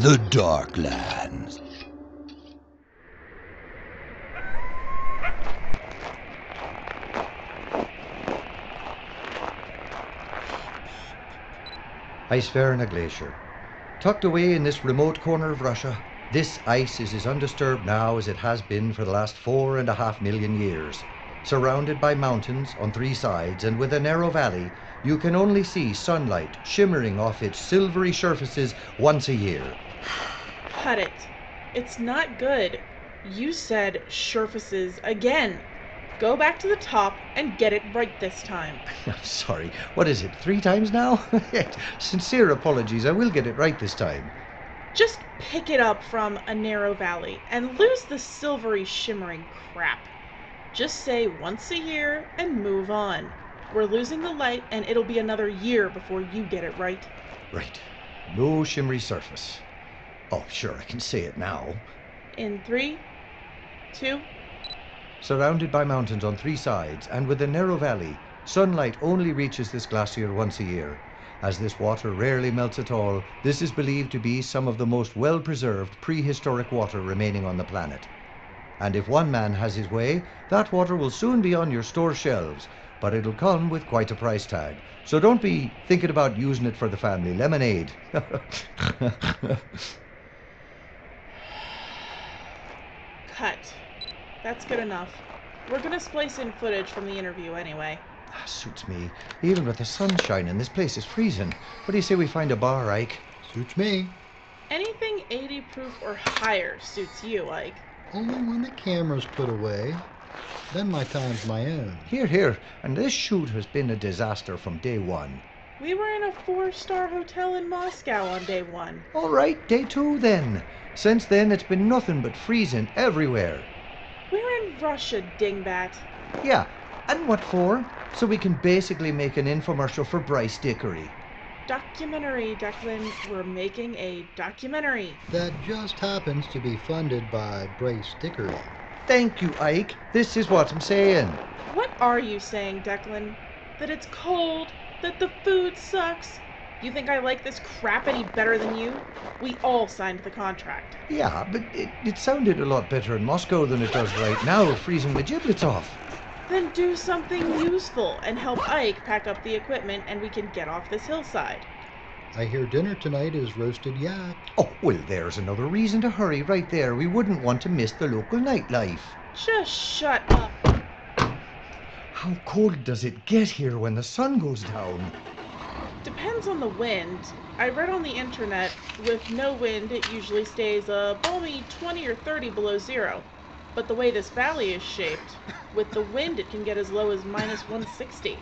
the Darklands. Icefair in a glacier. Tucked away in this remote corner of Russia, this ice is as undisturbed now as it has been for the last 4.5 million years. Surrounded by mountains on 3 sides and with a narrow valley, you can only see sunlight shimmering off its silvery surfaces once a year. Cut it. It's not good. You said surfaces again. Go back to the top and get it right this time. Sorry, what is it, 3 times now? Sincere apologies, I will get it right this time. Just pick it up from a narrow valley and lose the silvery shimmering crap. Just say once a year and move on. We're losing the light and it'll be another year before you get it right. Right. No shimmery surface. Oh, sure, I can say it now. In 3, 2... Surrounded by mountains on 3 sides and with a narrow valley, sunlight only reaches this glacier once a year. As this water rarely melts at all, this is believed to be some of the most well-preserved prehistoric water remaining on the planet. And if one man has his way, that water will soon be on your store shelves, but it'll come with quite a price tag. So don't be thinking about using it for the family lemonade. Cut. That's good enough. We're gonna splice in footage from the interview anyway. Suits me. Even with the sun shining, this place is freezing. What do you say we find a bar, Ike? Suits me. Anything 80 proof or higher suits you, Ike. Only when the camera's put away. Then my time's my own. Here, here. And this shoot has been a disaster from day one. We were in a 4-star hotel in Moscow on day 1. All right, day 2 then. Since then, it's been nothing but freezing everywhere. We're in Russia, dingbat. Yeah, and what for? So we can basically make an infomercial for Bryce Dickory. Documentary, Declan. We're making a documentary. That just happens to be funded by Bryce Dickory. Thank you, Ike. This is what I'm saying. What are you saying, Declan? That it's cold? That the food sucks? You think I like this crap any better than you? We all signed the contract. Yeah, but it sounded a lot better in Moscow than it does right now, freezing my giblets off. Then do something useful and help Ike pack up the equipment and we can get off this hillside. I hear dinner tonight is roasted yak. Oh, well, there's another reason to hurry right there. We wouldn't want to miss the local nightlife. Just shut up. How cold does it get here when the sun goes down? Depends on the wind. I read on the internet, with no wind it usually stays a balmy 20 or 30 below zero. But the way this valley is shaped, with the wind it can get as low as minus 160.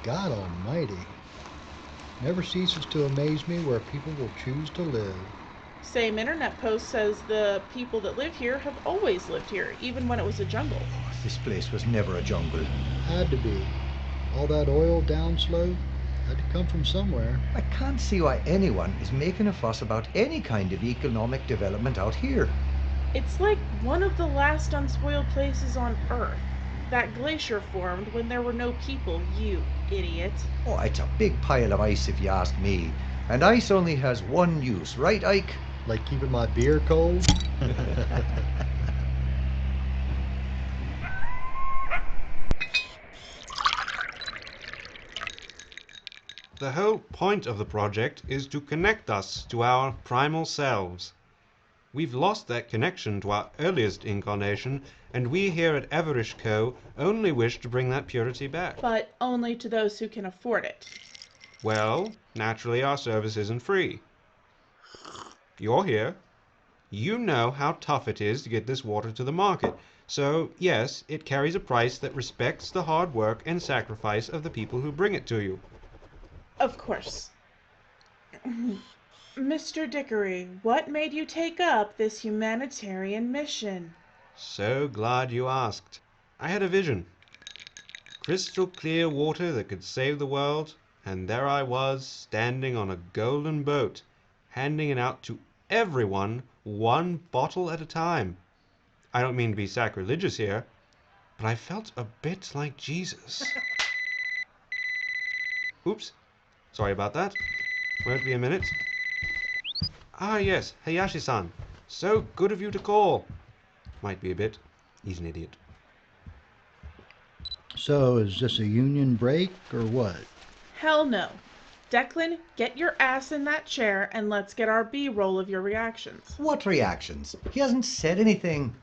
God almighty. Never ceases to amaze me where people will choose to live. Same internet post says the people that live here have always lived here, even when it was a jungle. This place was never a jungle. Had to be. All that oil downslope had to come from somewhere. I can't see why anyone is making a fuss about any kind of economic development out here. It's like one of the last unspoiled places on Earth. That glacier formed when there were no people, you idiot. Oh, it's a big pile of ice if you ask me. And ice only has one use, right, Ike? Like keeping my beer cold? The whole point of the project is to connect us to our primal selves. We've lost that connection to our earliest incarnation, and we here at Everish Co. only wish to bring that purity back. But only to those who can afford it. Well, naturally our service isn't free. You're here. You know how tough it is to get this water to the market. So, yes, it carries a price that respects the hard work and sacrifice of the people who bring it to you. Of course. Mr. Dickory, what made you take up this humanitarian mission? So glad you asked. I had a vision. Crystal clear water that could save the world, and there I was, standing on a golden boat, handing it out to everyone, one bottle at a time. I don't mean to be sacrilegious here, but I felt a bit like Jesus. Oops. Sorry about that. Won't be a minute. Ah, yes, Hayashi-san. So good of you to call. Might be a bit. He's an idiot. So, is this a union break or what? Hell no. Declan, get your ass in that chair and let's get our B-roll of your reactions. What reactions? He hasn't said anything.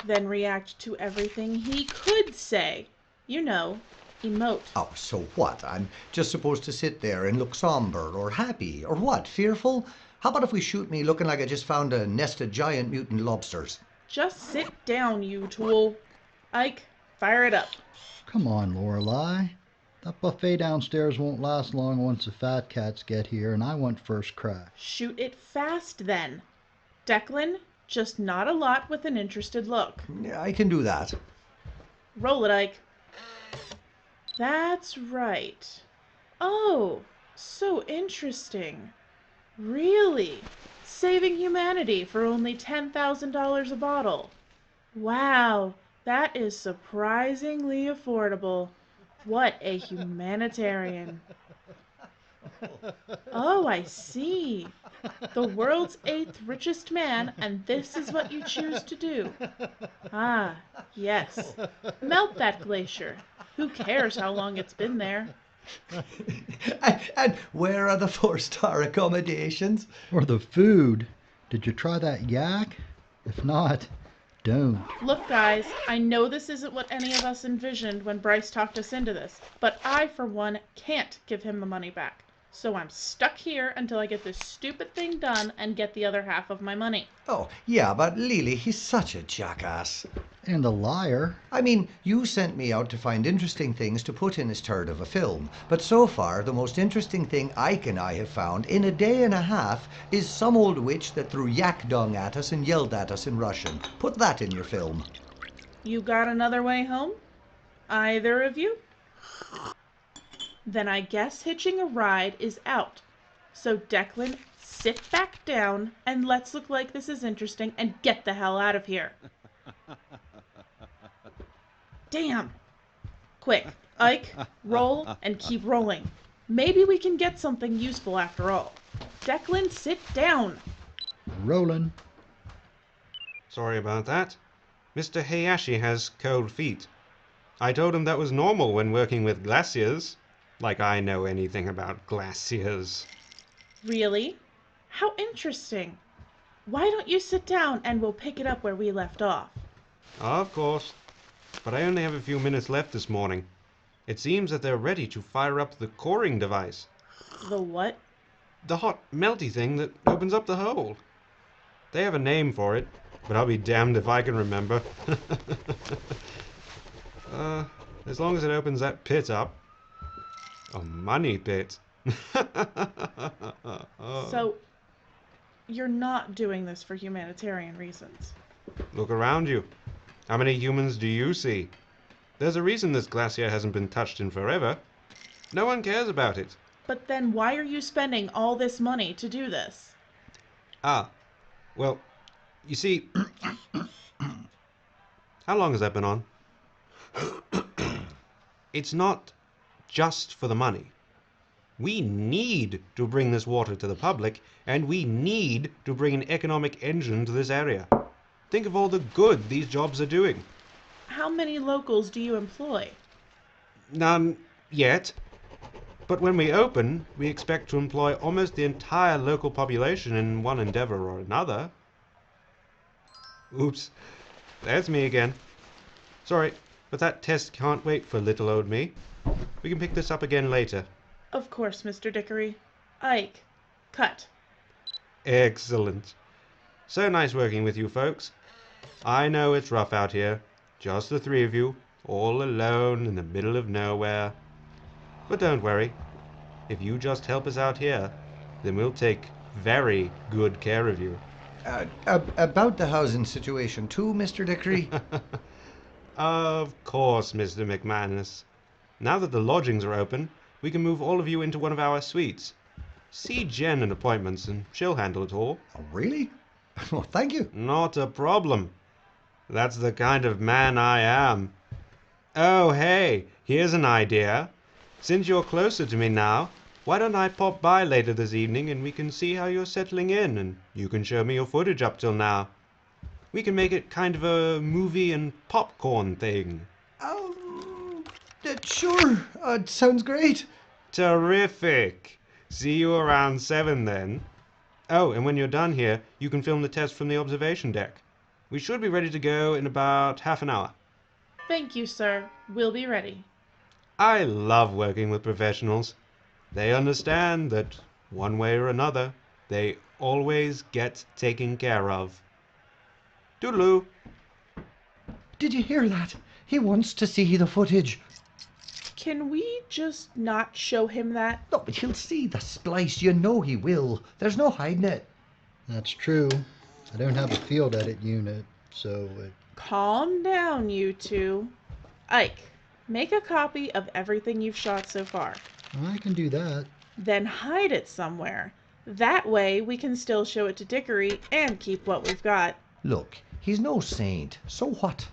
Then react to everything he could say. You know, emote. Oh, so what? I'm just supposed to sit there and look somber or happy or what? Fearful? How about if we shoot me looking like I just found a nest of giant mutant lobsters? Just sit down, you tool. Ike, fire it up. Come on, Lorelei. That buffet downstairs won't last long once the fat cats get here, and I want first crack. Shoot it fast then. Declan, just nod a lot with an interested look. Yeah, I can do that. Roll it, Ike. That's right. Oh, so interesting. Really? Saving humanity for only $10,000 a bottle. Wow, that is surprisingly affordable. What a humanitarian. Oh, I see. The world's 8th richest man, and this is what you choose to do. Ah, yes. Melt that glacier. Who cares how long it's been there? And where are the 4-star accommodations? Or the food. Did you try that yak? If not, don't. Look, guys, I know this isn't what any of us envisioned when Bryce talked us into this, but I, for one, can't give him the money back. So I'm stuck here until I get this stupid thing done and get the other half of my money. Oh, yeah, but Lily, he's such a jackass. And a liar. I mean, you sent me out to find interesting things to put in his turd of a film, but so far the most interesting thing Ike and I have found in a day and a half is some old witch that threw yak dung at us and yelled at us in Russian. Put that in your film. You got another way home? Either of you? Then I guess hitching a ride is out. So Declan, sit back down and let's look like this is interesting and get the hell out of here. Damn. Quick, Ike, roll and keep rolling. Maybe we can get something useful after all. Declan, sit down. Rolling. Sorry about that. Mr. Hayashi has cold feet. I told him that was normal when working with glaciers. Like I know anything about glaciers. Really? How interesting. Why don't you sit down and we'll pick it up where we left off? Of course. But I only have a few minutes left this morning. It seems that they're ready to fire up the coring device. The what? The hot, melty thing that opens up the hole. They have a name for it, but I'll be damned if I can remember. As long as it opens that pit up. A money pit. So, you're not doing this for humanitarian reasons. Look around you. How many humans do you see? There's a reason this glacier hasn't been touched in forever. No one cares about it. But then why are you spending all this money to do this? Ah, well, you see... How long has that been on? It's not just for the money. We need to bring this water to the public, and we need to bring an economic engine to this area. Think of all the good these jobs are doing. How many locals do you employ? None yet. But when we open, we expect to employ almost the entire local population in one endeavor or another. Oops, that's me again. Sorry, but that test can't wait for little old me. We can pick this up again later. Of course, Mr. Dickory. Ike, cut. Excellent. So nice working with you folks. I know it's rough out here. Just the three of you, all alone in the middle of nowhere. But don't worry. If you just help us out here, then we'll take very good care of you. About the housing situation too, Mr. Dickory? Of course, Mr. McManus. Now that the lodgings are open, we can move all of you into one of our suites. See Jen at appointments and she'll handle it all. Oh, really? Oh, thank you. Not a problem. That's the kind of man I am. Oh, hey, here's an idea. Since you're closer to me now, Why don't I pop by later this evening and we can see how you're settling in, and you can show me your footage up till now. We can make it kind of a movie and popcorn thing. Sure. It sounds great. Terrific! See you around 7 then. Oh, and when you're done here, you can film the test from the observation deck. We should be ready to go in about half an hour. Thank you, sir. We'll be ready. I love working with professionals. They understand that, one way or another, they always get taken care of. Toodaloo! Did you hear that? He wants to see the footage. Can we just not show him that? No, but he'll see the splice. You know he will. There's no hiding it. That's true. I don't have a field edit unit, so Calm down, you two. Ike, make a copy of everything you've shot so far. I can do that. Then hide it somewhere. That way we can still show it to Dickory and keep what we've got. Look, he's no saint. So what?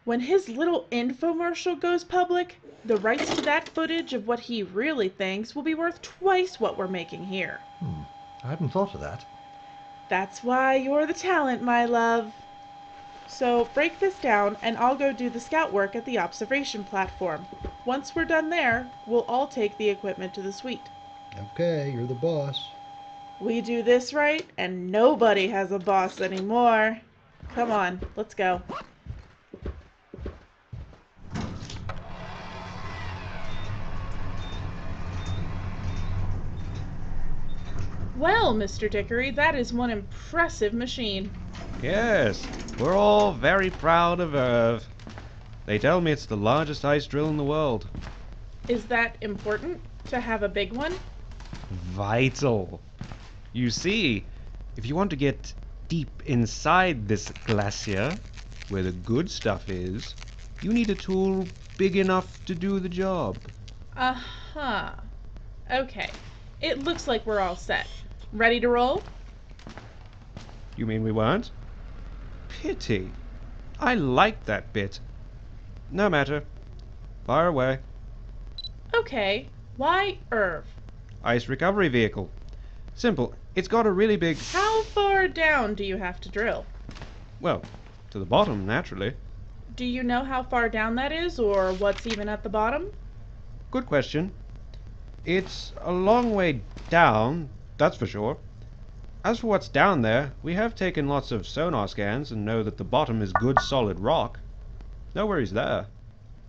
When his little infomercial goes public, the rights to that footage of what he really thinks will be worth twice what we're making here. I hadn't thought of that. That's why you're the talent, my love. So break this down and I'll go do the scout work at the observation platform. Once we're done there, we'll all take the equipment to the suite. Okay, you're the boss. We do this right and nobody has a boss anymore. Come on, let's go. Well, Mr. Dickory, that is one impressive machine. Yes, we're all very proud of Irv. They tell me it's the largest ice drill in the world. Is that important, to have a big one? Vital. You see, if you want to get deep inside this glacier, where the good stuff is, you need a tool big enough to do the job. Uh-huh. Okay, it looks like we're all set. Ready to roll? You mean we weren't? Pity. I liked that bit. No matter. Fire away. Okay, why Irv? Ice recovery vehicle. Simple. It's got a really big... How far down do you have to drill? Well, to the bottom, naturally. Do you know how far down that is, or what's even at the bottom? Good question. It's a long way down, that's for sure. As for what's down there, we have taken lots of sonar scans and know that the bottom is good solid rock. No worries there.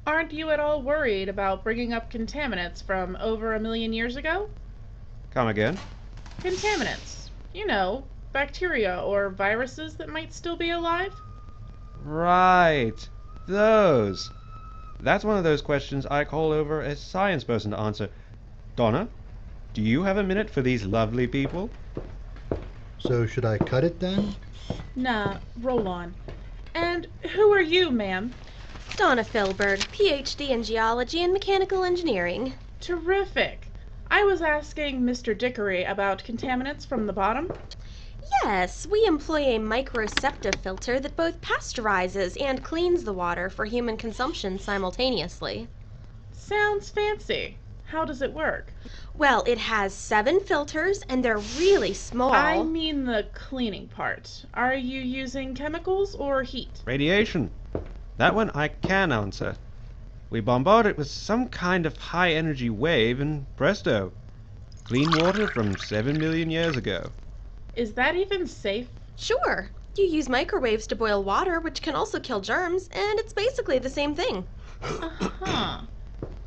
Aren't you at all worried about bringing up contaminants from over 1 million years ago? Come again? Contaminants. You know, bacteria or viruses that might still be alive? Right. Those. That's one of those questions I call over a science person to answer. Donna, do you have a minute for these lovely people? So should I cut it then? Nah, roll on. And who are you, ma'am? Donna Filbert, PhD in Geology and Mechanical Engineering. Terrific. I was asking Mr. Dickory about contaminants from the bottom. Yes, we employ a microsepta filter that both pasteurizes and cleans the water for human consumption simultaneously. Sounds fancy. How does it work? Well, it has 7 filters and they're really small. I mean the cleaning part. Are you using chemicals or heat? Radiation. That one I can answer. We bombard it with some kind of high-energy wave and presto. Clean water from 7 million years ago. Is that even safe? Sure. You use microwaves to boil water, which can also kill germs, and it's basically the same thing. Uh-huh.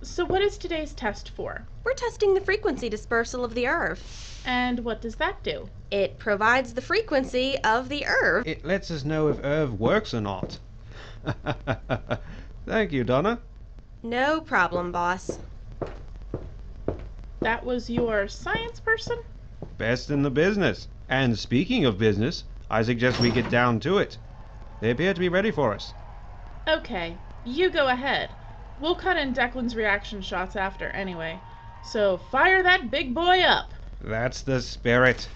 So what is today's test for? We're testing the frequency dispersal of the Irv. And what does that do? It provides the frequency of the Irv. It lets us know if Irv works or not. Thank you, Donna. No problem, boss. That was your science person? Best in the business. And speaking of business, I suggest we get down to it. They appear to be ready for us. Okay, you go ahead. We'll cut in Declan's reaction shots after anyway. So fire that big boy up. That's the spirit.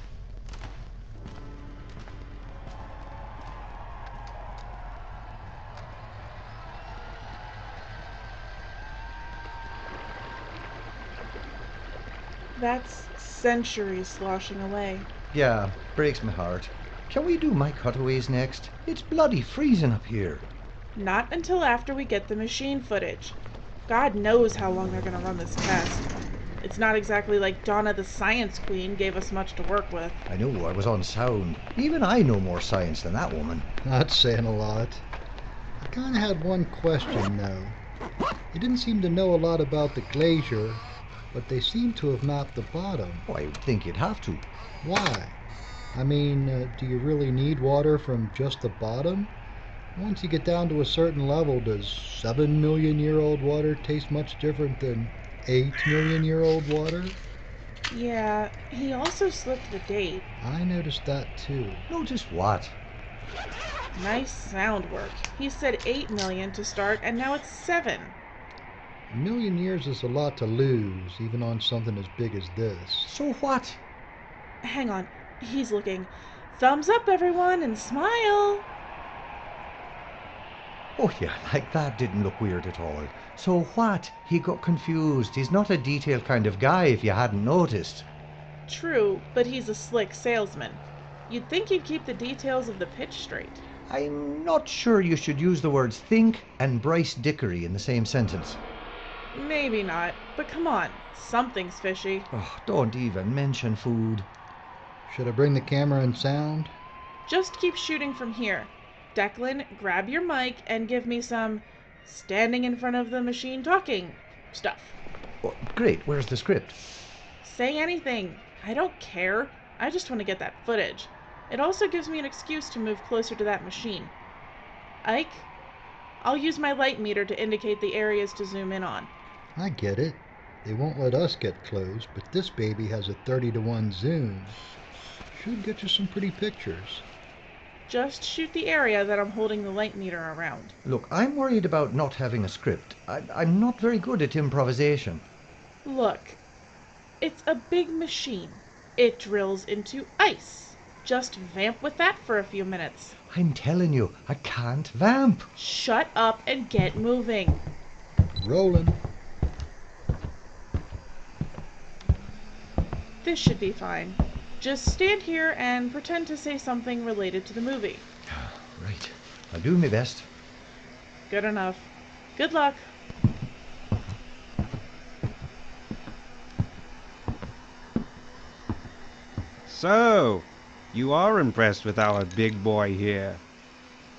That's centuries sloshing away. Yeah, breaks my heart. Can we do my cutaways next? It's bloody freezing up here. Not until after we get the machine footage. God knows how long they're gonna run this test. It's not exactly like Donna the Science Queen gave us much to work with. I know, I was on sound. Even I know more science than that woman. Not saying a lot. I kind of had one question, though. They didn't seem to know a lot about the glacier, but they seem to have mapped the bottom. Oh, I would think you'd have to. Why? I mean, do you really need water from just the bottom? Once you get down to a certain level, does 7 million-year-old water taste much different than 8 million-year-old water? Yeah, he also slipped the date. I noticed that too. Notice what? Nice sound work. He said 8 million to start, and now it's 7. A million years is a lot to lose, even on something as big as this. So what? Hang on, he's looking. Thumbs up, everyone, and smile! Oh yeah, like that didn't look weird at all. So what? He got confused. He's not a detailed kind of guy if you hadn't noticed. True, but he's a slick salesman. You'd think he'd keep the details of the pitch straight. I'm not sure you should use the words think and Bryce Dickory in the same sentence. Maybe not, but come on, something's fishy. Oh, don't even mention food. Should I bring the camera and sound? Just keep shooting from here. Declan, grab your mic and give me some standing in front of the machine talking stuff. Oh, great, where's the script? Say anything. I don't care. I just want to get that footage. It also gives me an excuse to move closer to that machine. Ike, I'll use my light meter to indicate the areas to zoom in on. I get it. They won't let us get close, but this baby has a 30-to-1 zoom. Should get you some pretty pictures. Just shoot the area that I'm holding the light meter around. Look, I'm worried about not having a script. I'm not very good at improvisation. Look, it's a big machine. It drills into ice. Just vamp with that for a few minutes. I'm telling you, I can't vamp. Shut up and get moving. Rolling. This should be fine. Just stand here and pretend to say something related to the movie. Right, I'll do my best. Good enough. Good luck. So, you are impressed with our big boy here.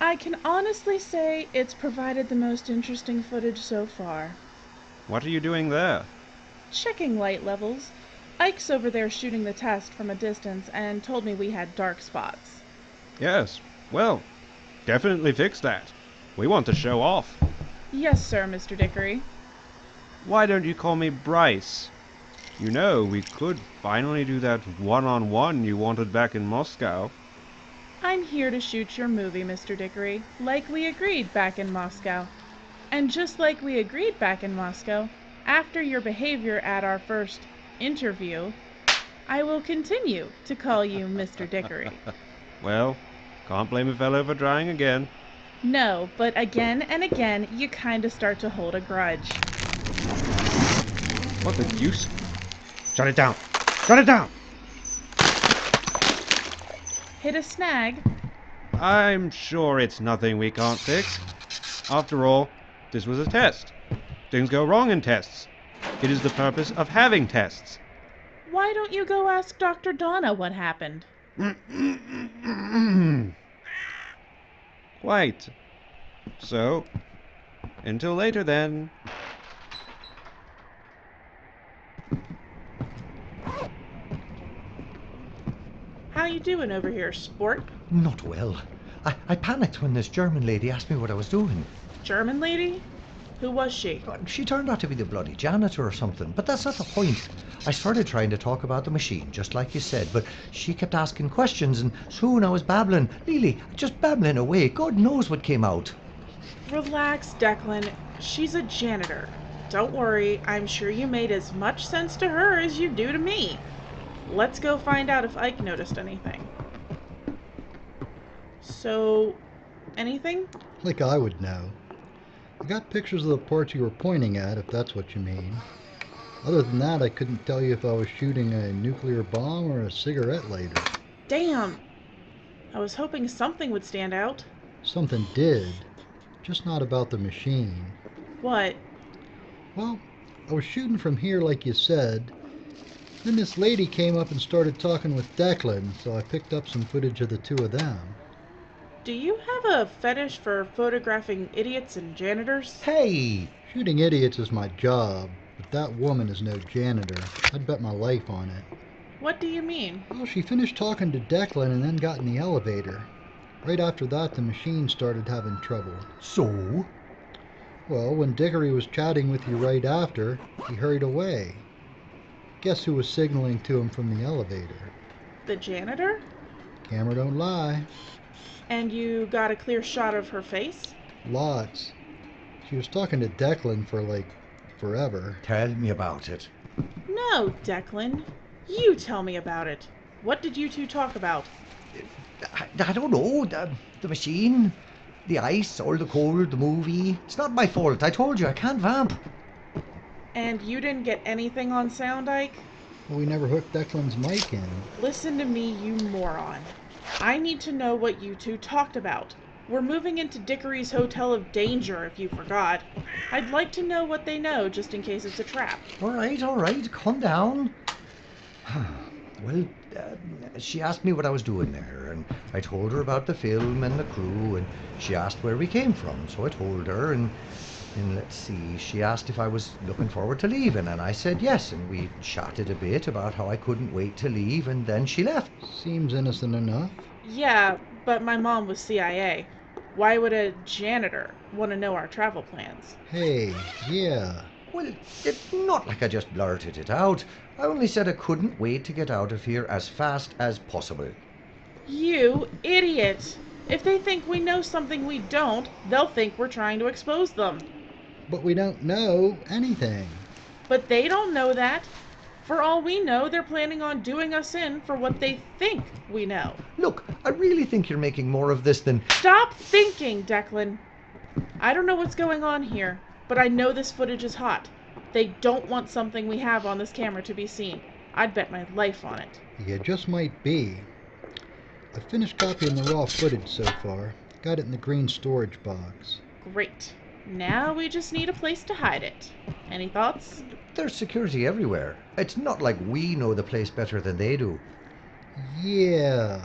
I can honestly say it's provided the most interesting footage so far. What are you doing there? Checking light levels. Ike's over there shooting the test from a distance and told me we had dark spots. Yes, well, definitely fix that. We want to show off. Yes, sir, Mr. Dickory. Why don't you call me Bryce? You know, we could finally do that one-on-one you wanted back in Moscow. I'm here to shoot your movie, Mr. Dickory, like we agreed back in Moscow. And just like we agreed back in Moscow, after your behavior at our first interview, I will continue to call you Mr. Dickory. Well, can't blame a fellow for trying again. No, but again and again, you kinda start to hold a grudge. What the deuce? Shut it down! Shut it down! Hit a snag? I'm sure it's nothing we can't fix. After all, this was a test. Things go wrong in tests. It is the purpose of having tests. Why don't you go ask Dr. Donna what happened? Quite. So, until later then. How you doing over here, sport? Not well. I panicked when this German lady asked me what I was doing. German lady? Who was she? She turned out to be the bloody janitor or something, but that's not the point. I started trying to talk about the machine, just like you said, but she kept asking questions, and soon I was babbling. Really, just babbling away. God knows what came out. Relax, Declan. She's a janitor. Don't worry, I'm sure you made as much sense to her as you do to me. Let's go find out if Ike noticed anything. So, anything? Like I would know. I got pictures of the parts you were pointing at, if that's what you mean. Other than that, I couldn't tell you if I was shooting a nuclear bomb or a cigarette lighter. Damn! I was hoping something would stand out. Something did, just not about the machine. What? Well, I was shooting from here like you said. Then this lady came up and started talking with Declan, so I picked up some footage of the two of them. Do you have a fetish for photographing idiots and janitors? Hey! Shooting idiots is my job, but that woman is no janitor. I'd bet my life on it. What do you mean? Well, she finished talking to Declan and then got in the elevator. Right after that, the machine started having trouble. So? Well, when Dickory was chatting with you right after, he hurried away. Guess who was signaling to him from the elevator? The janitor? Camera don't lie. And you got a clear shot of her face? Lots. She was talking to Declan for forever. Tell me about it. No, Declan. You tell me about it. What did you two talk about? I don't know. The machine, the ice, all the cold, the movie. It's not my fault. I told you, I can't vamp. And you didn't get anything on sound, Ike? Well, we never hooked Declan's mic in. Listen to me, you moron. I need to know what you two talked about. We're moving into Dickory's Hotel of Danger, if you forgot. I'd like to know what they know, just in case it's a trap. All right. Calm down. Well, she asked me what I was doing there, and I told her about the film and the crew, and she asked where we came from, so I told her, and let's see, she asked if I was looking forward to leaving, and I said yes, and we chatted a bit about how I couldn't wait to leave, and then she left. Seems innocent enough. Yeah, but my mom was CIA. Why would a janitor want to know our travel plans? Hey, yeah. Well, it's not like I just blurted it out. I only said I couldn't wait to get out of here as fast as possible. You idiot! If they think we know something we don't, they'll think we're trying to expose them. But we don't know anything. But they don't know that. For all we know, they're planning on doing us in for what they think we know. Look, I really think you're making more of this than... Stop thinking, Declan. I don't know what's going on here, but I know this footage is hot. They don't want something we have on this camera to be seen. I'd bet my life on it. Yeah, just might be. I finished copying the raw footage so far. Got it in the green storage box. Great. Now we just need a place to hide it. Any thoughts? There's security everywhere. It's not like we know the place better than they do. Yeah,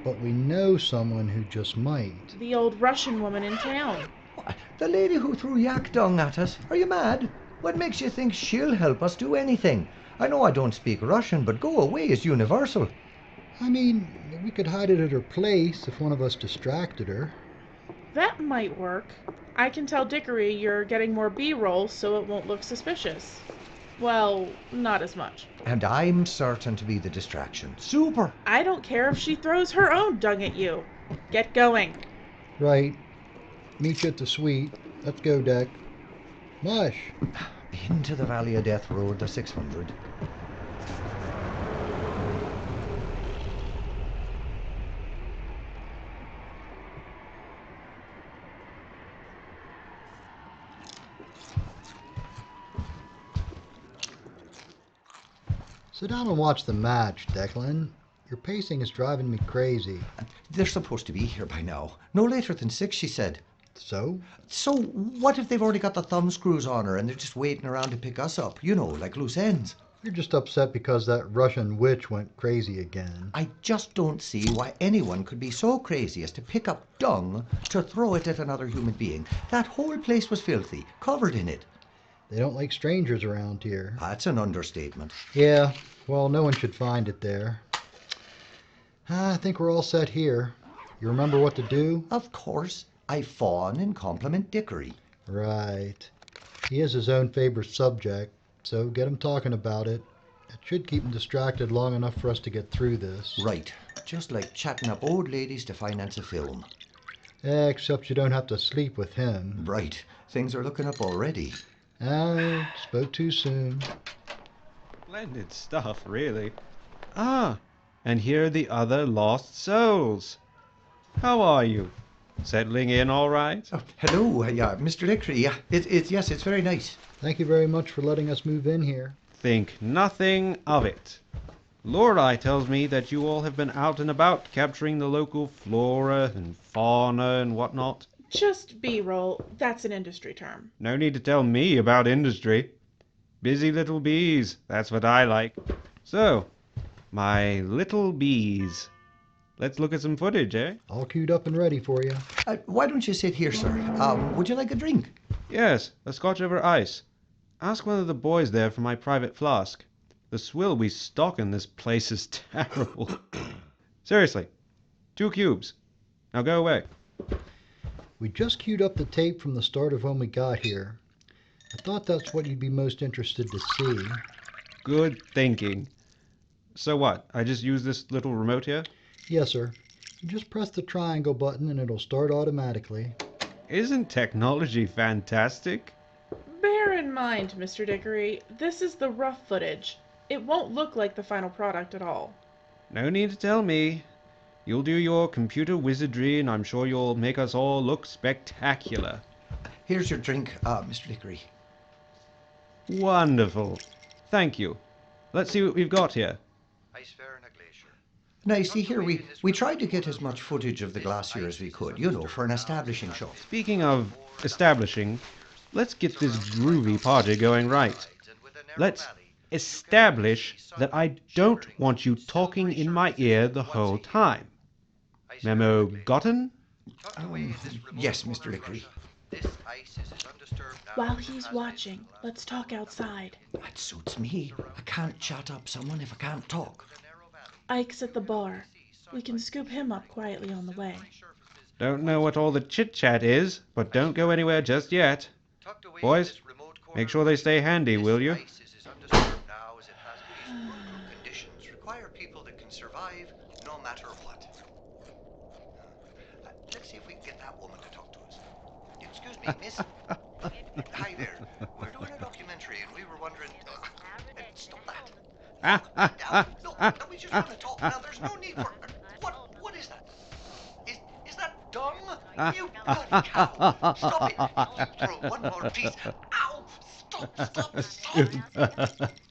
but we know someone who just might. The old Russian woman in town. The lady who threw yak dung at us. Are you mad? What makes you think she'll help us do anything? I know I don't speak Russian, but go away is universal. I mean, we could hide it at her place if one of us distracted her. That might work. I can tell Dickory you're getting more B-roll so it won't look suspicious. Well, not as much. And I'm certain to be the distraction. Super! I don't care if she throws her own dung at you. Get going. Right. Meet you at the suite. Let's go, Deck. Mush. Into the Valley of Death Road, the 600. Sit down and watch the match, Declan. Your pacing is driving me crazy. They're supposed to be here by now. No later than 6, she said. So? So, what if they've already got the thumb screws on her and they're just waiting around to pick us up? You know, like loose ends. You're just upset because that Russian witch went crazy again. I just don't see why anyone could be so crazy as to pick up dung to throw it at another human being. That whole place was filthy, covered in it. They don't like strangers around here. That's an understatement. Yeah, well, no one should find it there. I think we're all set here. You remember what to do? Of course. I fawn and compliment Dickory. Right. He is his own favorite subject, so get him talking about it. It should keep him distracted long enough for us to get through this. Right. Just like chatting up old ladies to finance a film. Except you don't have to sleep with him. Right. Things are looking up already. Oh, spoke too soon. Splendid stuff, really. Ah, and here are the other lost souls. How are you? Settling in all right? Oh, hello, yeah, Mr. Lickery. Yeah, yes, it's very nice. Thank you very much for letting us move in here. Think nothing of it. Lorelei tells me that you all have been out and about capturing the local flora and fauna and whatnot. Just B-roll. That's an industry term. No need to tell me about industry. Busy little bees, that's what I like. So, my little bees. Let's look at some footage, eh? All queued up and ready for you. Why don't you sit here, sir? Would you like a drink? Yes, a scotch over ice. Ask one of the boys there for my private flask. The swill we stock in this place is terrible. Seriously, 2 cubes. Now go away. We just queued up the tape from the start of when we got here. I thought that's what you'd be most interested to see. Good thinking. So what, I just use this little remote here? Yes, sir. You just press the triangle button and it'll start automatically. Isn't technology fantastic? Bear in mind, Mr. Dickory, this is the rough footage. It won't look like the final product at all. No need to tell me. You'll do your computer wizardry and I'm sure you'll make us all look spectacular. Here's your drink, Mr. Lickery. Wonderful. Thank you. Let's see what we've got here. Now, you see here, we tried to get as much footage of the glacier as we could, you know, for an establishing shot. Speaking of establishing, let's get this groovy party going right. Let's establish that I don't want you talking in my ear the whole time. Memo gotten? Yes, Mr. Lickery. While he's watching, let's talk outside. That suits me. I can't chat up someone if I can't talk. Ike's at the bar. We can scoop him up quietly on the way. Don't know what all the chit-chat is, but don't go anywhere just yet. Boys, make sure they stay handy, will you? Conditions require people that can survive no matter what. Let's see if we can get that woman to talk to us. Excuse me, miss. Hi there. We're doing a documentary and we were wondering... stop that. No, we just want to talk. Now, there's no need for... What is that? Is that dung? You bloody cow. Stop it. Throw one more piece. Ow! Stop.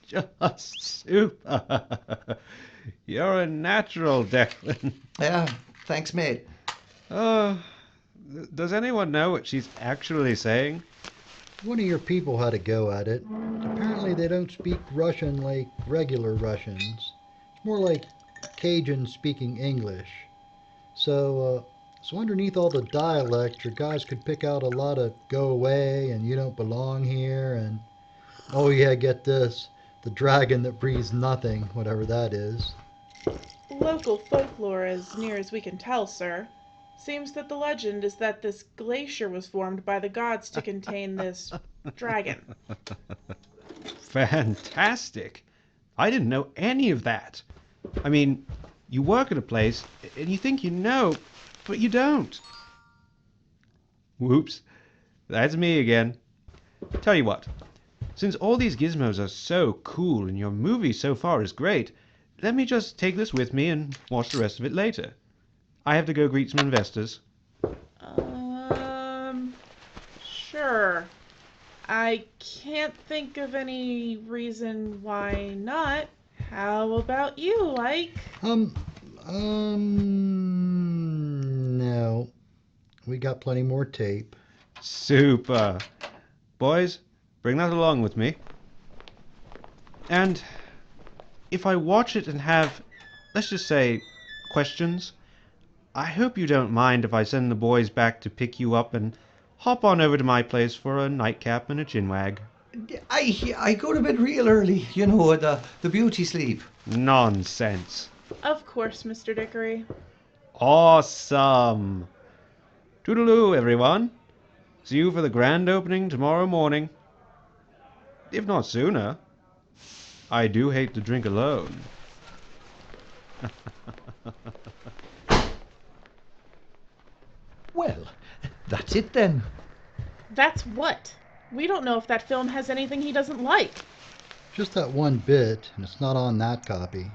Just super. You're a natural, Declan. Yeah, thanks, mate. Does anyone know what she's actually saying? One of your people had a go at it. Apparently they don't speak Russian like regular Russians. It's more like Cajun speaking English. So underneath all the dialect, your guys could pick out a lot of go away and you don't belong here and oh yeah, get this, the dragon that breathes nothing, whatever that is. Local folklore as near as we can tell, sir. Seems that the legend is that this glacier was formed by the gods to contain this dragon. Fantastic. I didn't know any of that. I mean, you work at a place and you think you know, but you don't. Whoops. That's me again. Tell you what, since all these gizmos are so cool and your movie so far is great, let me just take this with me and watch the rest of it later. I have to go greet some investors. Sure. I can't think of any reason why not. How about you, Ike? No. We got plenty more tape. Super. Boys, bring that along with me. And if I watch it and have, let's just say, questions, I hope you don't mind if I send the boys back to pick you up and hop on over to my place for a nightcap and a chinwag. I go to bed real early, you know, the beauty sleep. Nonsense. Of course, Mr. Dickory. Awesome. Toodaloo, everyone. See you for the grand opening tomorrow morning. If not sooner. I do hate to drink alone. Well, that's it then. That's what? We don't know if that film has anything he doesn't like. Just that one bit, and it's not on that copy.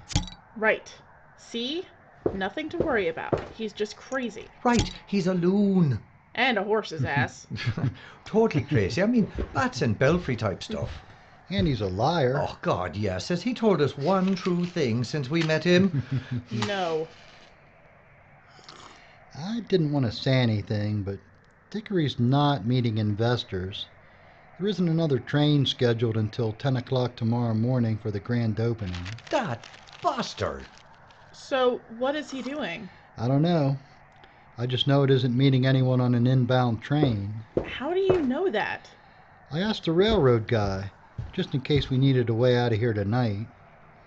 Right. See? Nothing to worry about. He's just crazy. Right, he's a loon. And a horse's ass. Totally crazy. I mean, bats and belfry type stuff. And he's a liar. Oh, God, yes. Has he told us one true thing since we met him? No. I didn't want to say anything, but Dickory's not meeting investors. There isn't another train scheduled until 10 o'clock tomorrow morning for the grand opening. That bastard. So, what is he doing? I don't know. I just know it isn't meeting anyone on an inbound train. How do you know that? I asked the railroad guy, just in case we needed a way out of here tonight.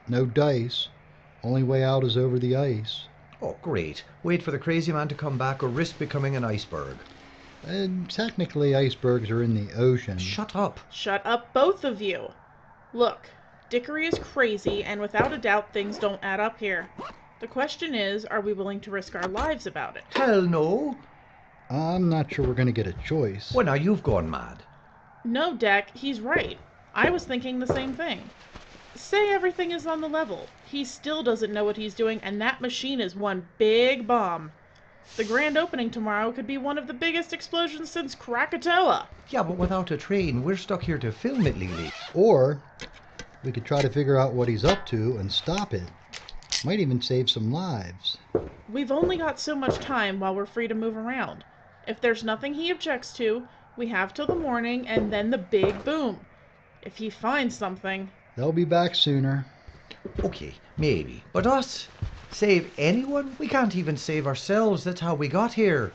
No dice. Only way out is over the ice. Oh, great. Wait for the crazy man to come back or risk becoming an iceberg. And technically, icebergs are in the ocean. Shut up. Shut up, both of you. Look, Dickory is crazy, and without a doubt, things don't add up here. The question is, are we willing to risk our lives about it? Hell no. I'm not sure we're going to get a choice. Well, now you've gone mad. No, Deck, he's right. I was thinking the same thing. Say everything is on the level. He still doesn't know what he's doing, and that machine is one big bomb. The grand opening tomorrow could be one of the biggest explosions since Krakatoa. Yeah, but without a train, we're stuck here to film it, Lily. Or we could try to figure out what he's up to and stop it. Might even save some lives. We've only got so much time while we're free to move around. If there's nothing he objects to, we have till the morning and then the big boom. If he finds something... They'll be back sooner. Okay, maybe. But us? Save anyone? We can't even save ourselves. That's how we got here.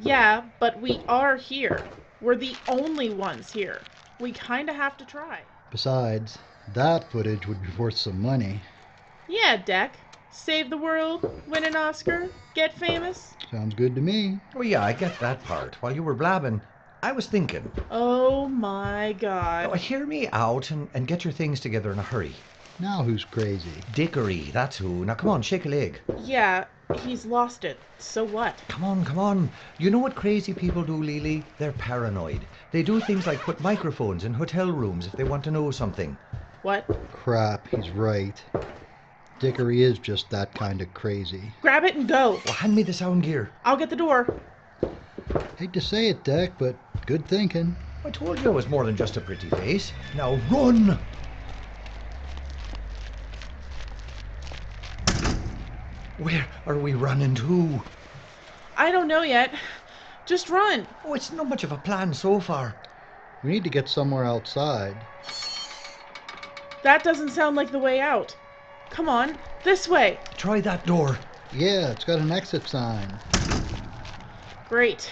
Yeah, but we are here. We're the only ones here. We kinda have to try. Besides, that footage would be worth some money. Yeah, Deck. Save the world, win an Oscar, get famous. Sounds good to me. Oh, yeah, I get that part. While you were blabbing, I was thinking. Oh my God. Oh, hear me out and get your things together in a hurry. Now who's crazy? Dickory, that's who. Now come on, shake a leg. Yeah, he's lost it. So what? Come on, come on. You know what crazy people do, Lily? They're paranoid. They do things like put microphones in hotel rooms if they want to know something. What? Crap, he's right. Dickory is just that kind of crazy. Grab it and go. Well, hand me the sound gear. I'll get the door. Hate to say it, Deck, but good thinking. I told you it was more than just a pretty face. Now run! Where are we running to? I don't know yet. Just run. Oh, it's not much of a plan so far. We need to get somewhere outside. That doesn't sound like the way out. Come on, this way. Try that door. Yeah, it's got an exit sign. Great.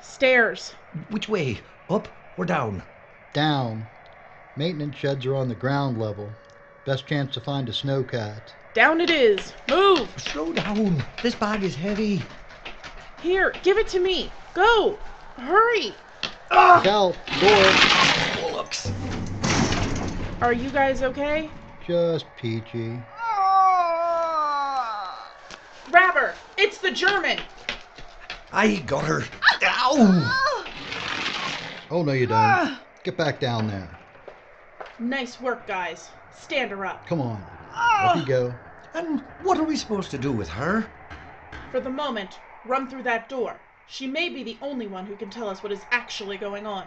Stairs. Which way? Up or down? Down. Maintenance sheds are on the ground level. Best chance to find a snowcat. Down it is. Move. Slow down. This bag is heavy. Here, give it to me. Go. Hurry. Look out, door. Bollocks. Are you guys okay? Just peachy. Grab her. It's the German. I got her. Ow! Oh, no you don't. Get back down there. Nice work, guys. Stand her up. Come on. Off you go. And what are we supposed to do with her? For the moment, run through that door. She may be the only one who can tell us what is actually going on.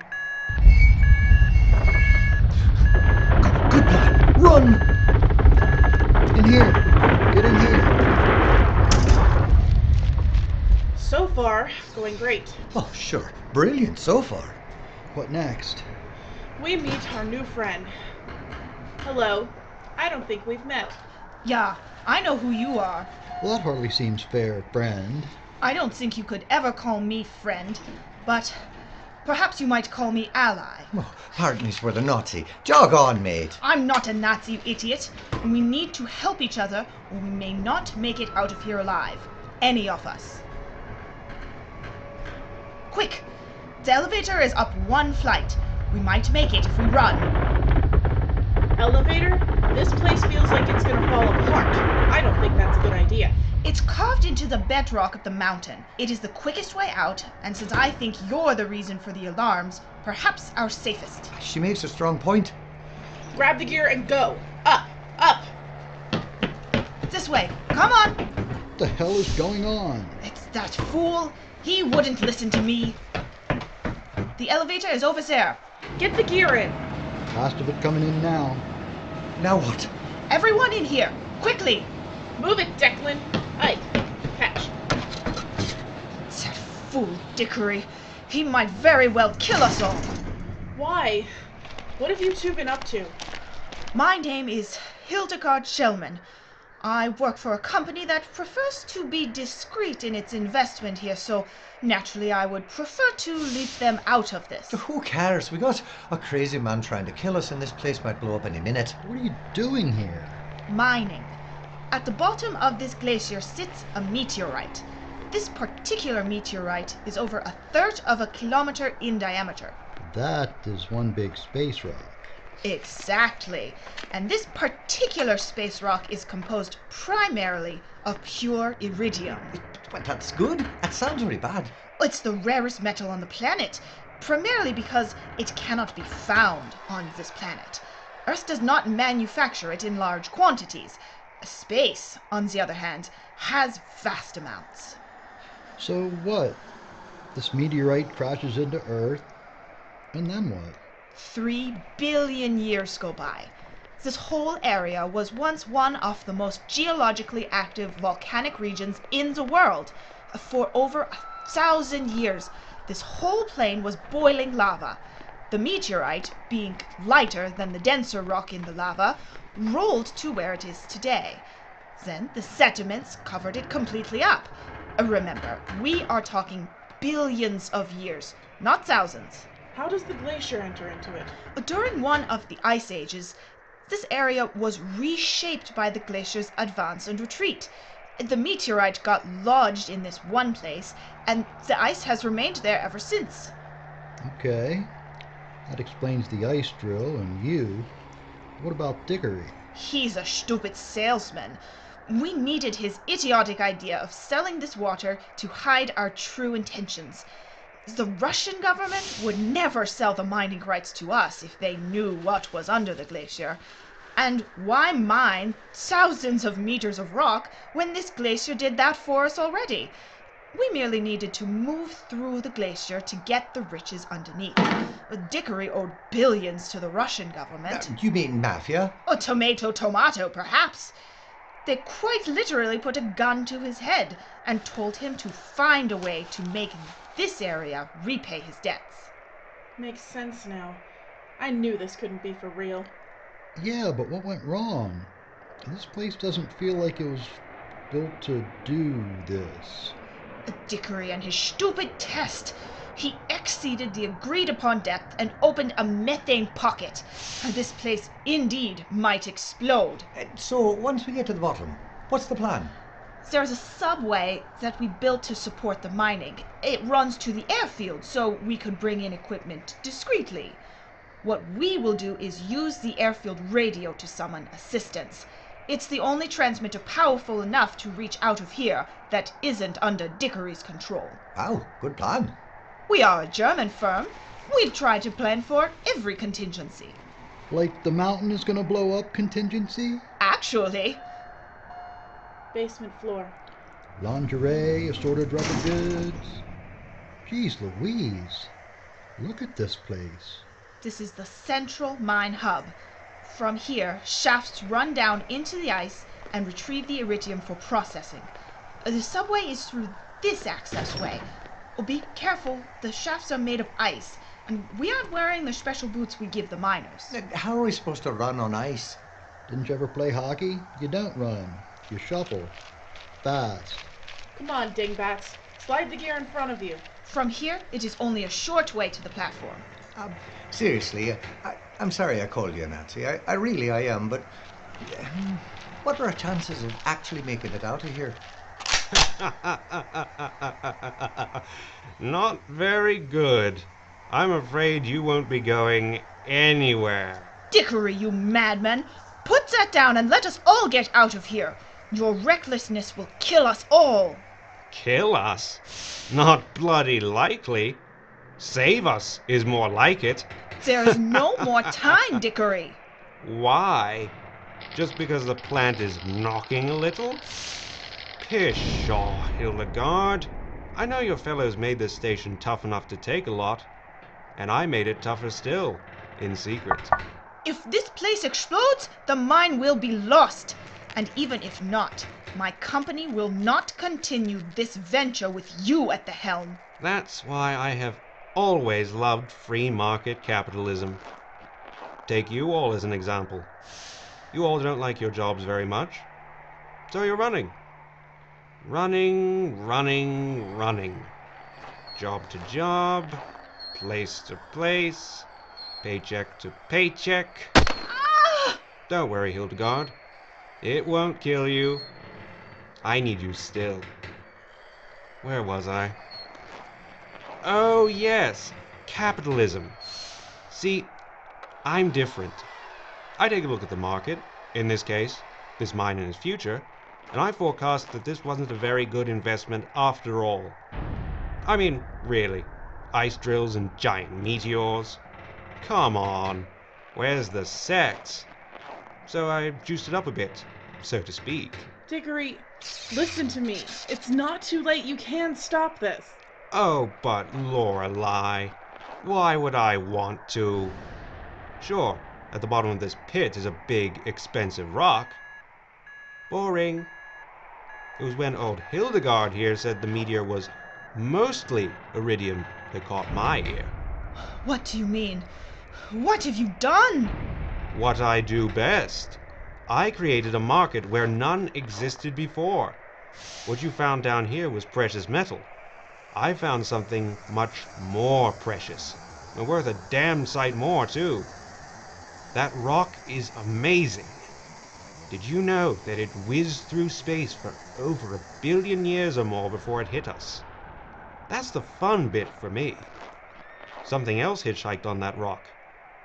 Good plan. Run! In here. Get in here. So far, going great. Oh, sure. Brilliant so far. What next? We meet our new friend. Hello. I don't think we've met. Yeah, I know who you are. Well, that hardly seems fair, friend. I don't think you could ever call me friend, but perhaps you might call me ally. Oh, pardon me for the Nazi. Jog on, mate. I'm not a Nazi, you idiot, and we need to help each other or we may not make it out of here alive. Any of us. Quick! The elevator is up one flight. We might make it if we run. Elevator? This place feels like it's gonna fall apart. I don't think that's a good idea. It's carved into the bedrock of the mountain. It is the quickest way out, and since I think you're the reason for the alarms, perhaps our safest. She makes a strong point. Grab the gear and go. Up! Up! This way. Come on! the hell is going on? It's that fool. He wouldn't listen to me. The elevator is over there. Get the gear in. Last of it coming in now. Now what? Everyone in here, quickly. Move it, Declan. Ike, catch. It's that fool Dickory. He might very well kill us all. Why? What have you two been up to? My name is Hildegard Shellman. I work for a company that prefers to be discreet in its investment here, so naturally I would prefer to leave them out of this. Who cares? We got a crazy man trying to kill us, and this place might blow up any minute. What are you doing here? Mining. At the bottom of this glacier sits a meteorite. This particular meteorite is over 1/3 of a kilometer in diameter. That is one big space rock. Exactly. And this particular space rock is composed primarily of pure iridium. But that's good. That sounds very bad. It's the rarest metal on the planet, primarily because it cannot be found on this planet. Earth does not manufacture it in large quantities. Space, on the other hand, has vast amounts. So what? This meteorite crashes into Earth, and then what? 3 billion years go by. This whole area was once one of the most geologically active volcanic regions in the world. For over 1,000 years, this whole plain was boiling lava. The meteorite, being lighter than the denser rock in the lava, rolled to where it is today. Then the sediments covered it completely up. Remember, we are talking billions of years, not thousands. How does the glacier enter into it? During one of the ice ages, this area was reshaped by the glacier's advance and retreat. The meteorite got lodged in this one place, and the ice has remained there ever since. Okay. That explains the ice drill and you. What about Dickory? He's a stupid salesman. We needed his idiotic idea of selling this water to hide our true intentions. The Russian government would never sell the mining rights to us if they knew what was under the glacier. And why mine thousands of meters of rock when this glacier did that for us already? We merely needed to move through the glacier to get the riches underneath. Dickory owed billions to the Russian government. You mean mafia? A tomato, perhaps. They quite literally put a gun to his head and told him to find a way to make this area repay his debts. Makes sense now. I knew this couldn't be for real. Yeah, but what went wrong? This place doesn't feel like it was built to do this. Dickory and his stupid test. He exceeded the agreed upon depth and opened a methane pocket. This place indeed might explode. So, once we get to the bottom, what's the plan? There's a subway that we built to support the mining. It runs to the airfield so we could bring in equipment discreetly. What we will do is use the airfield radio to summon assistance. It's the only transmitter powerful enough to reach out of here that isn't under Dickory's control. Wow, good plan. We are a German firm. We've tried to plan for every contingency. Like the mountain is gonna blow up contingency? Actually, Basement floor. Lingerie, assorted rubber goods. Geez Louise, look at this place. this is the central mine hub. From here, shafts run down into the ice and retrieve the iridium for processing. The subway is through this access way. Oh, be careful, the shafts are made of ice, and we aren't wearing the special boots we give the miners. How are we supposed to run on ice? Didn't you ever play hockey? You don't run. You shuffle. Fast. Come on, dingbats. Slide the gear in front of you. From here, it is only a short way to the platform. Seriously, I'm sorry I called you Nancy. I really am, but what are our chances of actually making it out of here? Not very good. I'm afraid you won't be going anywhere. Dickory, you madman! Put that down and let us all get out of here. Your recklessness will kill us all. Kill us? Not bloody likely. Save us is more like it. There is no more time, Dickory. Why? Just because the plant is knocking a little? Pshaw, Hildegard. I know your fellows made this station tough enough to take a lot, and I made it tougher still, in secret. If this place explodes, the mine will be lost. And even if not, my company will not continue this venture with you at the helm. That's why I have always loved free market capitalism. Take you all as an example. You all don't like your jobs very much, so you're running. Running, running, running. Job to job, place to place, paycheck to paycheck. Don't worry, Hildegard. It won't kill you. I need you still. Where was I? Oh, yes. Capitalism. See, I'm different. I take a look at the market, in this case, this mine and its future, and I forecast that this wasn't a very good investment after all. I mean, really. Ice drills and giant meteors. Come on. Where's the sex? So I juiced it up a bit, so to speak. Dickory, listen to me. It's not too late. You can stop this. Oh, but Lorelei, why would I want to? Sure, at the bottom of this pit is a big, expensive rock. Boring. It was when old Hildegard here said the meteor was mostly iridium that caught my ear. What do you mean? What have you done? What I do best. I created a market where none existed before. What you found down here was precious metal. I found something much more precious, and worth a damn sight more, too. That rock is amazing. Did you know that it whizzed through space for over 1 billion years or more before it hit us? That's the fun bit for me. Something else hitchhiked on that rock.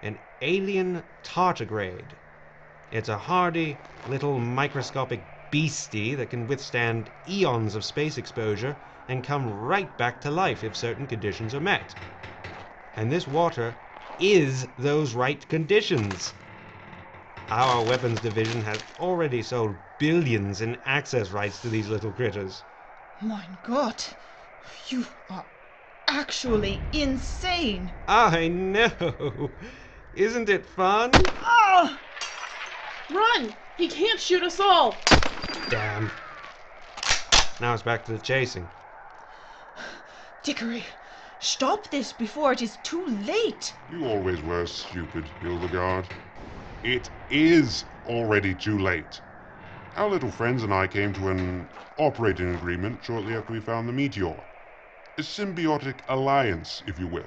An alien tardigrade. It's a hardy, little microscopic beastie that can withstand eons of space exposure and come right back to life if certain conditions are met. And this water is those right conditions. Our weapons division has already sold billions in access rights to these little critters. Mein Gott, you are actually insane. I know. Isn't it fun? Ah! Run! He can't shoot us all! Damn. Now it's back to the chasing. Dickory, stop this before it is too late. You always were stupid, Hildegard. It is already too late. Our little friends and I came to an operating agreement shortly after we found the meteor. A symbiotic alliance, if you will.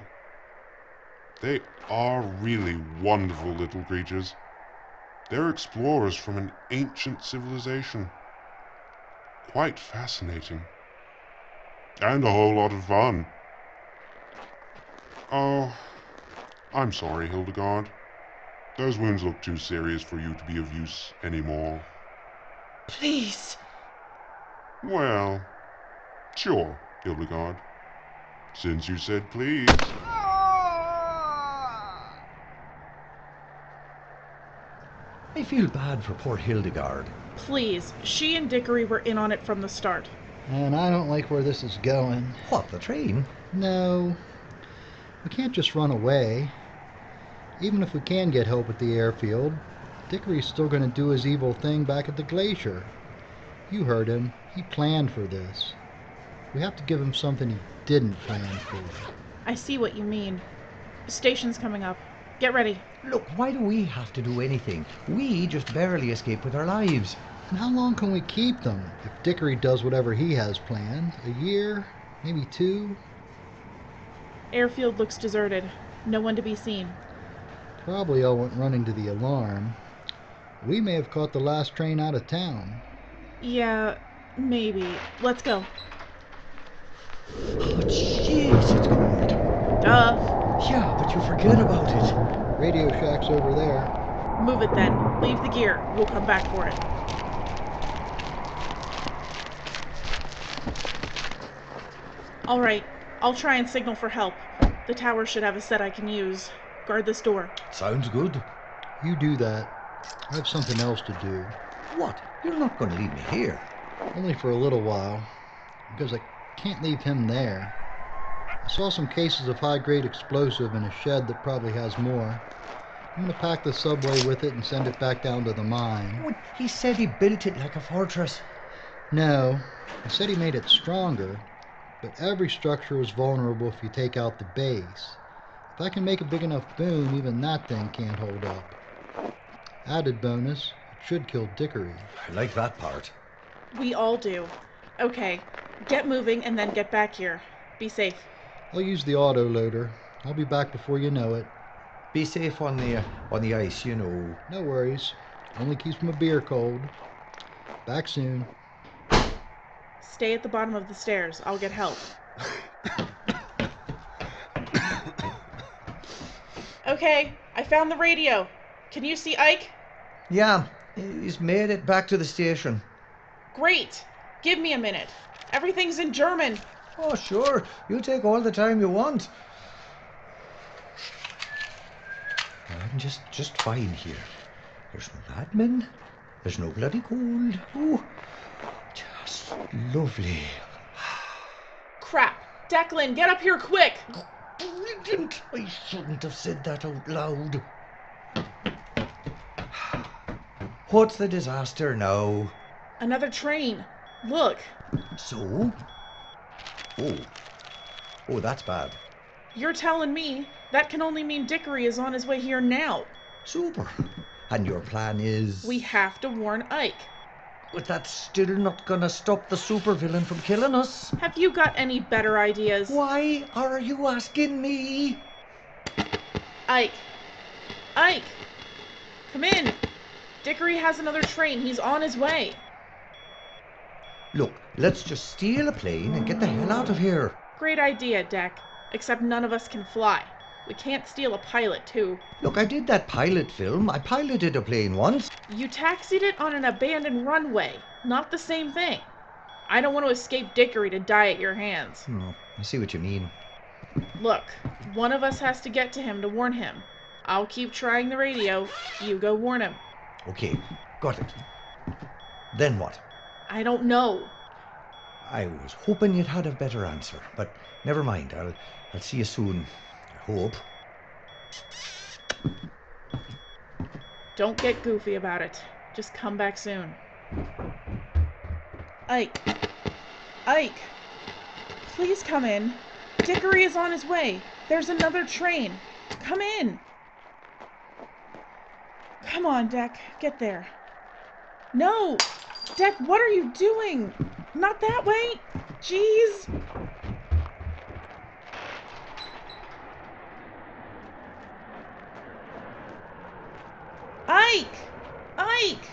They are really wonderful little creatures. They're explorers from an ancient civilization. Quite fascinating. And a whole lot of fun. Oh, I'm sorry, Hildegard. Those wounds look too serious for you to be of use anymore. Please. Well, sure, Hildegard. Since you said please. I feel bad for poor Hildegard. Please, she and Dickory were in on it from the start. And I don't like where this is going. What, the train? No, we can't just run away. Even if we can get help at the airfield, Dickory's still going to do his evil thing back at the glacier. You heard him. He planned for this. We have to give him something he didn't plan for. I see what you mean. The station's coming up. Get ready. Look, why do we have to do anything? We just barely escape with our lives. And how long can we keep them if Dickory does whatever he has planned? A year? Maybe 2? Airfield looks deserted. No one to be seen. Probably all went running to the alarm. We may have caught the last train out of town. Yeah, maybe. Let's go. Oh, jeez, it's cold. Duh. Yeah, but you forget about it. Radio shack's over there. Move it then. Leave the gear. We'll come back for it. All right. I'll try and signal for help. The tower should have a set I can use. Guard this door. Sounds good. You do that. I have something else to do. What? You're not going to leave me here. Only for a little while, because I can't leave him there. I saw some cases of high-grade explosive in a shed that probably has more. I'm going to pack the subway with it and send it back down to the mine. Oh, he said he built it like a fortress. No, he said he made it stronger, but every structure is vulnerable if you take out the base. If I can make a big enough boom, even that thing can't hold up. Added bonus, it should kill Dickory. I like that part. We all do. Okay, get moving and then get back here. Be safe. I'll use the auto loader. I'll be back before you know it. Be safe on the ice, you know. No worries. Only keeps my beer cold. Back soon. Stay at the bottom of the stairs. I'll get help. Okay, I found the radio. Can you see Ike? Yeah, he's made it back to the station. Great. Give me a minute. Everything's in German. Oh, sure. You'll take all the time you want. I'm just fine here. There's no admin. There's no bloody cold. Oh, just lovely. Crap. Declan, get up here quick. Brilliant. I shouldn't have said that out loud. What's the disaster now? Another train. Look. So? Oh, that's bad. You're telling me that can only mean Dickory is on his way here now. Super. And your plan is? We have to warn Ike. But that's still not gonna stop the supervillain from killing us. Have you got any better ideas? Why are you asking me? Ike. Ike! Come in. Dickory has another train. He's on his way. Look, let's just steal a plane and get the hell out of here. Great idea, Deck. Except none of us can fly. We can't steal a pilot, too. Look, I did that pilot film. I piloted a plane once. You taxied it on an abandoned runway. Not the same thing. I don't want to escape Dickory to die at your hands. I see what you mean. Look, one of us has to get to him to warn him. I'll keep trying the radio. You go warn him. Okay, got it. Then what? I don't know. I was hoping you'd had a better answer, but never mind. I'll see you soon. I hope. Don't get goofy about it. Just come back soon. Ike. Ike. Please come in. Dickory is on his way. There's another train. Come in. Come on, Deck. Get there. No! Deck, what are you doing? Not that way. Jeez. Ike! Ike!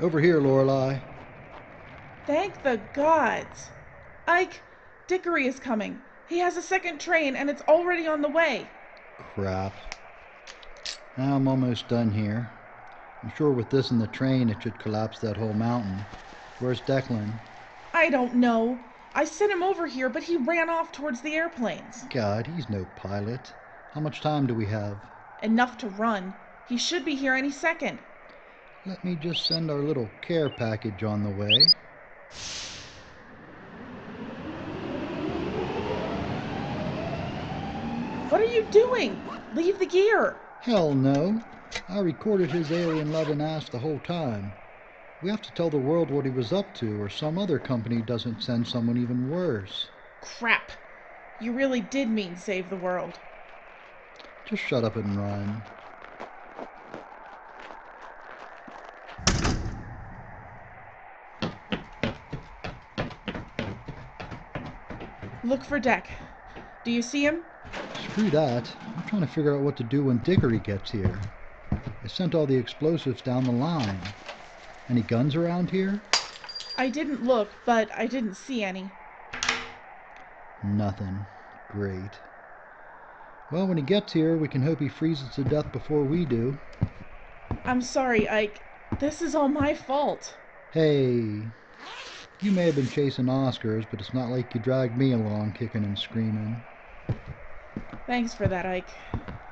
Over here, Lorelei. Thank the gods. Ike, Dickory is coming. He has a second train and it's already on the way. Crap. I'm almost done here. I'm sure with this in the train it should collapse that whole mountain. Where's Declan? I don't know. I sent him over here, but he ran off towards the airplanes. God, he's no pilot. How much time do we have? Enough to run. He should be here any second. Let me just send our little care package on the way. What are you doing? Leave the gear. Hell no. I recorded his alien-loving ass the whole time. We have to tell the world what he was up to, or some other company doesn't send someone even worse. Crap. You really did mean save the world. Just shut up and run. Look for Deck. Do you see him? Screw that. I'm trying to figure out what to do when Dickory gets here. I sent all the explosives down the line. Any guns around here? I didn't look, but I didn't see any. Nothing. Great. Well, when he gets here, we can hope he freezes to death before we do. I'm sorry, Ike. This is all my fault. Hey, you may have been chasing Oscars, but it's not like you dragged me along kicking and screaming. Thanks for that, Ike.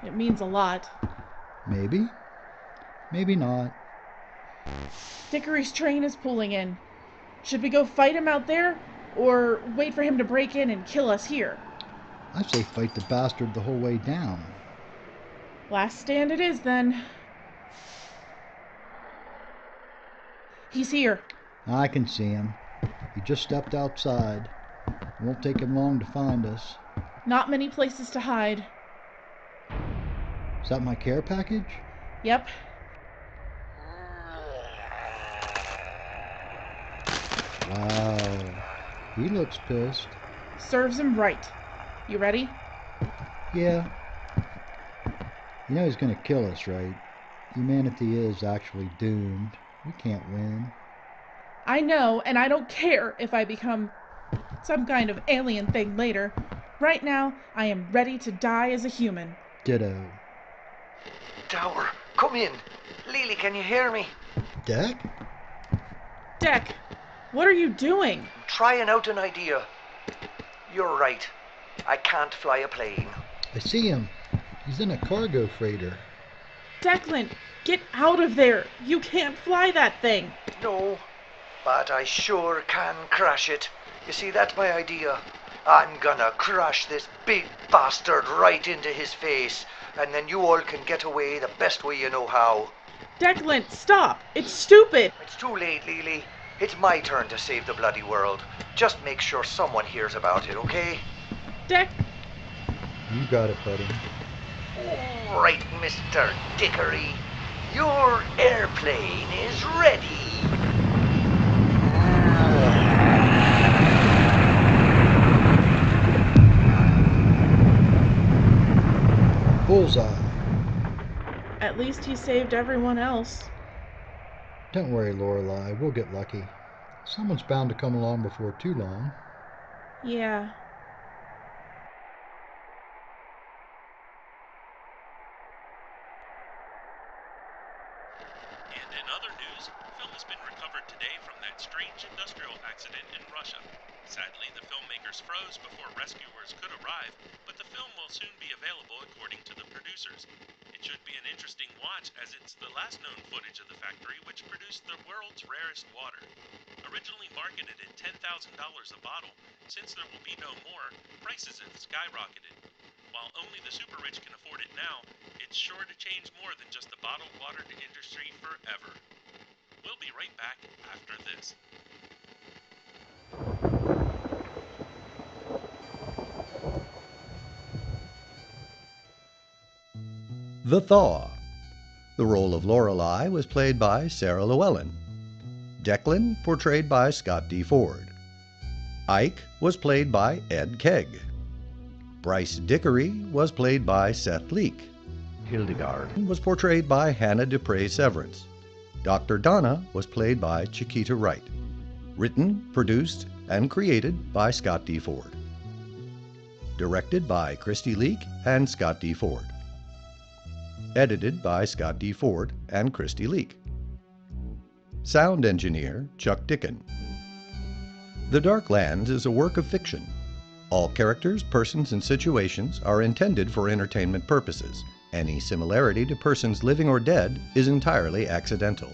It means a lot. Maybe. Maybe not. Dickory's train is pulling in. Should we go fight him out there, or wait for him to break in and kill us here? I say fight the bastard the whole way down. Last stand it is, then. He's here. I can see him. He just stepped outside. It won't take him long to find us. Not many places to hide. Is that my care package? Yep. Wow. He looks pissed. Serves him right. You ready? Yeah. You know he's gonna kill us, right? Humanity is actually doomed. We can't win. I know, and I don't care if I become some kind of alien thing later. Right now, I am ready to die as a human. Ditto. Tower, come in. Lily, can you hear me? Deck? Deck, what are you doing? Trying out an idea. You're right. I can't fly a plane. I see him. He's in a cargo freighter. Declan, get out of there. You can't fly that thing. No, but I sure can crash it. You see, that's my idea. I'm gonna crash this big bastard right into his face, and then you all can get away the best way you know how. Declan, stop. It's stupid. It's too late, Lily. It's my turn to save the bloody world. Just make sure someone hears about it, okay? Deck, You got it, buddy. All right, Mr. Dickory. Your airplane is ready. Bullseye. at least he saved everyone else. Don't worry, Lorelei. We'll get lucky. Someone's bound to come along before too long. Yeah. And in other news, film has been recovered today from that strange industrial accident in Russia. Sadly, the filmmakers froze before rescuers could arrive, but the film will soon be available according to the producers. It should be an interesting watch, as it's the last known footage of the factory which produced the world's rarest water. Originally marketed at $10,000 a bottle, since there will be no more, prices have skyrocketed. While only the super rich can afford it now, it's sure to change more than just the bottled water industry forever. We'll be right back after this. The Thaw. The role of Lorelei was played by Sarah Llewellyn. Declan, portrayed by Scott D. Foard. Ike was played by Ed Kegg. Bryce Dickory was played by Seth Leek. Hildegard was portrayed by Hannah Dupre Severance. Dr. Donna was played by Chiquita Wright. Written, produced, and created by Scott D. Foard. Directed by Christy Leek and Scott D. Foard. Edited by Scott D. Foard and Christy Leek. Sound engineer Chuck Dickin. The Darklands is a work of fiction. All characters, persons, and situations are intended for entertainment purposes. Any similarity to persons living or dead is entirely accidental.